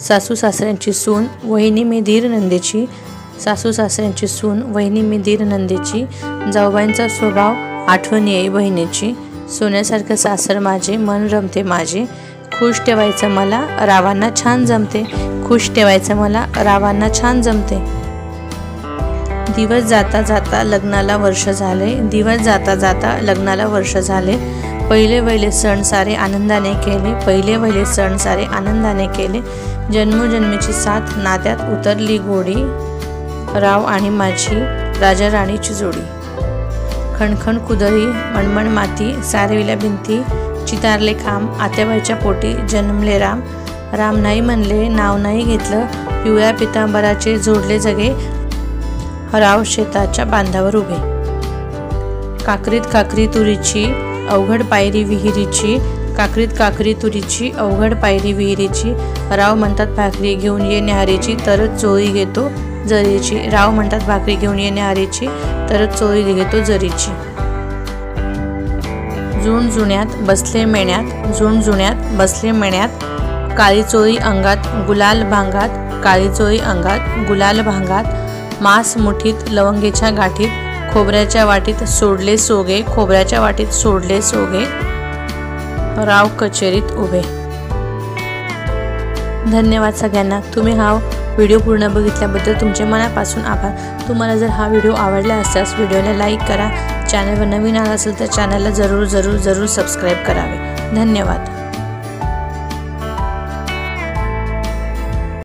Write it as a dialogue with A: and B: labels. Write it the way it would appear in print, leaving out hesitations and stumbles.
A: सासू सासऱ्यांची सून वहिनी मी धीर नंदेची, सासू सासऱ्यांची सून वहिनी मी धीर नंदेची, जाऊबाईंचा स्वभाव आठवण येई बहिणीची, सोन्यासारखं सासर माझे मन रमते माझे, खुश ठेवायचं मला रावांना छान जमते, खुश ठेवायचं मला रावांना छान जमते। दिवस जाता जाता लग्नाला वर्ष झाले, दिवस जाता जाता लग्नाला वर्ष झाले, पहिले वहिले सण सारे आनंदाने केले, पहिले वहिले सण सारे आनंदाने केले, जन्मोजन्मीची साथ नात्यात उतरली गोडी, राव आणि माझी राजा राणीची जोडी। खणखण कुदळी मणमण माती सारविल्या भिंती, चितारले खांब आत्याबाईच्या पोटी जन्मले राम, राम नाही म्हणले नाव नाही घेतलं, पिवळ्या पितांबराचे जोडले जगे, राव शेताच्या बांधावर उभे। काकरीत काकरी तुरीची अवघड पायरी विहिरीची, काकरीत काकरी तुरीची अवघड पायरी विहिरीची, राव म्हणतात भाकरी घेऊन ये न्याहारीची, तरच चोळी घेतो जरीची, राव म्हणतात भाकरी घेऊन ये न्याहारीची, तरच चोळी घेतो जरीची। जुण जुण्यात बसले मेण्यात, जुण जुण्यात बसले मेण्यात, काळी चोळी अंगात गुलाल भांगात, काळी चोळी अंगात गुलाल भांगात, मांस मुठीत लवंगेच्या गाठीत, खोबऱ्याच्या वाटीत सोडले सोगे, खोबऱ्याच्या वाटीत सोडले सोगे, राव कचेरीत उभे। धन्यवाद सगळ्यांना। तुम्ही हा व्हिडिओ पूर्ण बघितल्याबद्दल तुमचे मनापासून आभार। तुम्हाला जर हा व्हिडिओ आवडला असल्यास व्हिडिओला लाईक करा, चॅनलवर नवीन आला असेल तर चॅनलला जरूर सबस्क्राईब करावे। धन्यवाद।